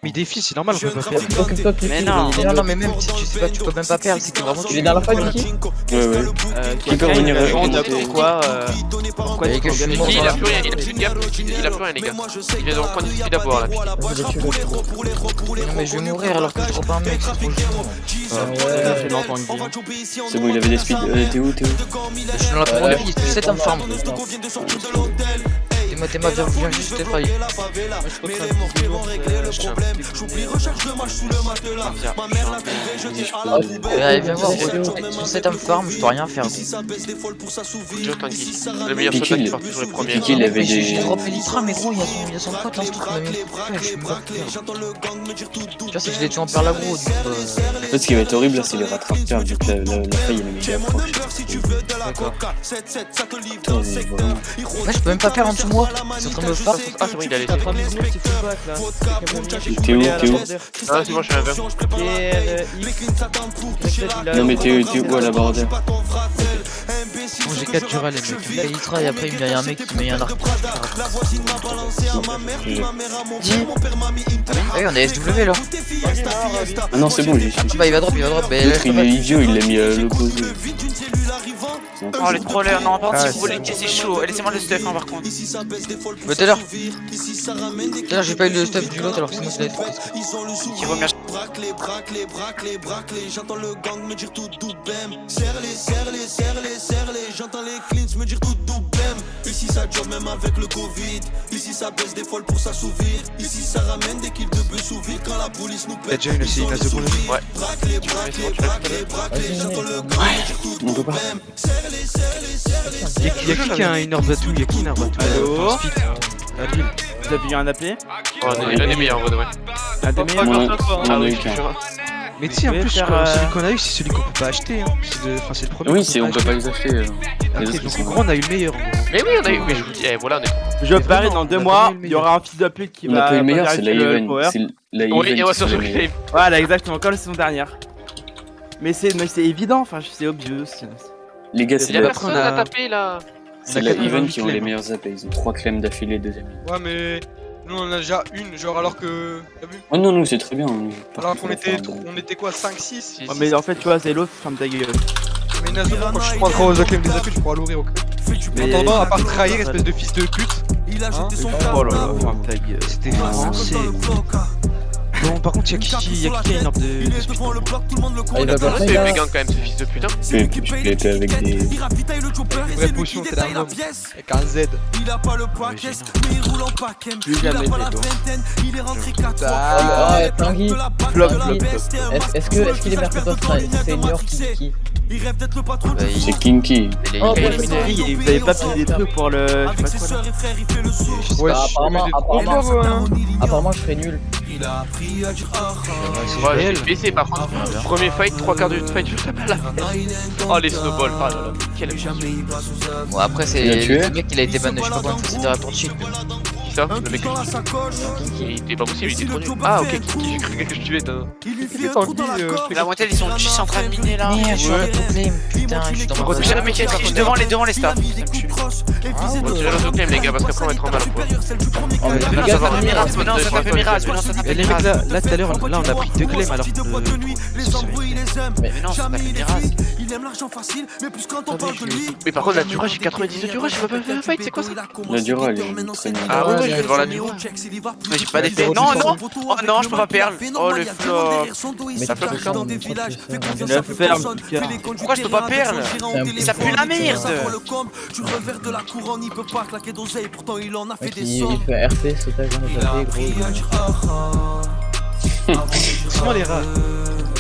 Mais défi, c'est normal, on peut pas faire. Mais non. Non, mais même si tu sais pas, tu peux même pas perdre, c'est que vraiment tu Il est dans la fight, Mickey? Ouais. Qui peut revenir Pourquoi Et que je suis mort Mickey, dans il a la plus rien, il a plus de gap, il a plus rien les gars. Il vient de reprendre une speed d'abord là. Non mais je vais mourir alors que je drop un mec, c'est trop chiant. C'est bon, il avait des speeds. T'es où? Je suis dans la première vie, c'est un farm. Théma, viens juste te faillir. Allez, viens voir, sur cet homme farm, je peux rien faire. Toujours tranquille. Le meilleur soldat qui part toujours les premiers. Piqué, il avait J'ai des. droppé l'itra, mais gros, il y a son pote là, ce truc m'a mis. Je suis mort. Tu vois, c'est que je l'ai tué en perle aggro. En fait, ce qui va être horrible là, c'est les rattrapeurs, vu que la faille elle est méga proche. Ouais, je peux même pas faire en dessous de moi. Ils sont en train de me faire. Ah c'est bon, il a laissé. T'es où? Ah c'est bon, je suis un Non mais t'es où à la border? Bon, j'ai 4 Dural, les mecs. Il y a l'itra et après il y a un mec qui met un arc. Ah oui, on est SW là. Ah non, c'est bon, j'y suis. Bah il va drop. L'autre il est idiot, il l'a mis à l'opposé. Oh les trollers, non, par contre si vous voulez c'est chaud. Laissez-moi le stuff hein, par contre. Mais tout à l'heure j'ai pas eu le stuff du lot alors que sinon c'est la Qui vaut mieux. J'entends le gang me dire tout bam. Serre-les, j'entends les cleans me dire tout bam. Ici ça job même avec le Covid. Ici ça baisse des folles pour s'assouvir. Ici ça ramène des kills de bœufs sous vide quand la police nous T'as pète. déjà une aussi, une seconde. Ouais. J'entends le gang me dire tout On peut pas. bam. Serre-les. Y'a qui a une orbe à tout? Y'a qui une orbe à tout? Allô? À Lille. Vous avez eu un AP? Oh, il a des meilleurs en vrai de vrai. Un des meilleurs? On en a eu qu'un. Mais tu sais, en Vous plus, pouvez faire, celui qu'on a eu, c'est celui qu'on peut pas acheter. Hein. C'est le premier. Oui, qu'on on peut pas les acheter. Les Ok, autres, donc ils en sont- gros, on a eu le meilleur. En gros. Mais oui, on a eu, mais je vous dis, voilà, on est. Je parie vraiment, dans 2 on a mois, vraiment eu le il y aura un fils de pute qui On a va. pas eu le meilleur, c'est la vérifier le Even. power. C'est la Oui, et Even on va qui sur fait le le meilleur. Voilà, exactement, comme la saison dernière. Mais c'est évident, enfin, c'est obvious. Les gars, c'est Y'a la personne à taper là. C'est la 80 Even qui ont claims. les meilleurs AP. Ils ont 3 claims d'affilée, deuxième. Ouais, mais nous on en a déjà une, genre alors que. T'as vu? Oh non, c'est très bien. Alors qu'on était quoi, 5-6? Ouais, mais en fait, tu vois, c'est l'autre, ferme ta gueule. Mais Nazo, quand je prendrai aux acclaims des appels, je pourrai l'ouvrir au club. En Mais- attendant, à part trahir, espèce de fils de pute. Il a jeté son Oh là là, ferme ta gueule. C'était français. Bon, par contre, y'a qui a une orbe de speed? devant le bloc, tout le monde le Ah, il va connaît. pas C'est là. méga quand même ce fils de putain. Je l'ai fait avec des. Il ravitaille le chopper, Une et vraie c'est lui potion, qui c'est la détaille la norme. pièce. Avec un Z. Il a pas le paquet, mais il roule en paquet. Plus Il a jamais pas la fait d'or. vingtaine, il est rentré 4 fois. Ah, ouais, Tanguy. Flop, Est-ce qu'il est meilleur que toi, senior qui Il rêve d'être le patron Bah, du C'est Kinky. Oh, il bah, Vous avez pas payé des trucs pour le. Je Avec sais ses pas quoi là. sœurs et frères, il fait le saut. Ouais, apparemment je serais nul. Il a appris à dire ah C'est Ouais, réel. j'ai baissé par contre. Premier fight, 3 quarts de fight, je tape là. Oh les snowballs, oh là là. Quel Bon, après, c'est Tu l'as tué? le mec, il a été ban de je sais pas combien de fois, c'était à ton cheat. Qui ça? Le mec dans la sacoche. il était pas possible, il était trop nul. Ah ok, j'ai cru que je tuais. Il lui fait un trou dans la gorge. La moitié ils sont juste en train de miner là. Merde, je suis en autoclaim. Putain, je suis dans ma J'ai un mec qui est juste devant les stars. On va tirer l'autoclaim les gars parce qu'après on va être en mal après. Oh, mais Les les gars, gars, ça va tape revenir. Mirage, mais non, ça tape Mirage, mais non, ça tape Et les mecs, Mirage. là, tout à l'heure, là, on a pris 2 claims alors que. Les embrouilles, il les aime. Mais non, ça tape Jamais il est Mirage. vite. Il aime l'argent facile, mais plus quand on parle de lui. Mais par contre la Dura j'ai 90 de Dura, j'ai pas fait un fight, c'est quoi ça? La Dura, elle est très nulle. Ah ouais, je vais devoir la Dura. Mais j'ai pas d'effet. Non, non. Oh non, je peux pas perdre. Oh le flop. Mais Ça flop quand dans des villages. Fais confiance La à plus ferme, personne. putain. Fais les conduits Pourquoi je peux pas des perdre? rats, Ça pue la merde. le comble. Tu revers de la couronne, il peut pas claquer d'oseille. Pourtant il en a fait Mec, des il sommes. fait un RP, sautage dans Il le a tapé, appris à gros. dire ah ah. Doucement les rats.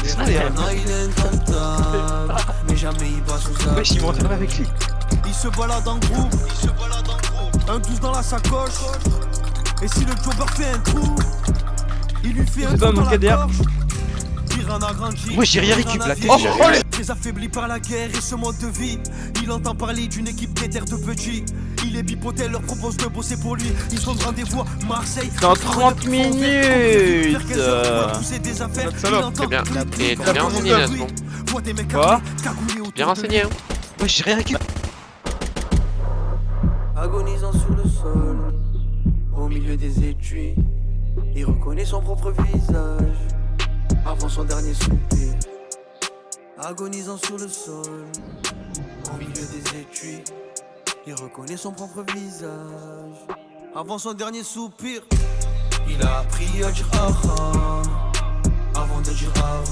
Doucement les rats. Il est intentable, mais jamais il va sous ça. Wesh, ils m'entraînent avec lui. Il se balade en groupe, un 12 dans la sacoche. Et si le jobber fait un trou, il lui fait un C'est trou pas dans mon la KDR. gorge. Piranha grandi. Moi, j'ai rien récup, la tête. Oh, j'ai oh, très affaibli par la guerre et ce mode de vie. Il entend parler d'une équipe déterre de petits. Il est bipoté, leur propose de bosser pour lui. Ils ont rendez-vous à Marseille. Dans 30 minutes. C'est bien. Et t'as bien renseigné là, c'est bon. Quoi? Bien renseigné hein. Wesh, j'ai rien récup. Agonisant sur le sol, au milieu des étuis. Il reconnaît son propre visage avant son dernier soupir. Agonisant sur le sol, au milieu des étuis, il reconnaît son propre visage avant son dernier soupir. Il a appris à dire aha avant de dire arre.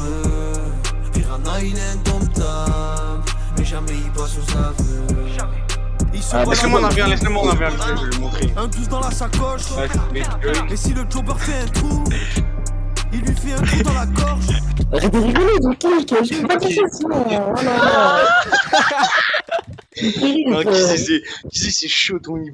Piranha il est indomptable, mais jamais il passe aux aveux. Laissez-moi en revenir, laissez-moi en revenir, je vais le montrer. Un douce dans la sacoche. Et si le jobber fait un trou, il lui fait un trou dans la gorge. Arrête de rigoler, donc je peux pas dire ça. Oh là là. Non, qui c'est chaud ton niveau.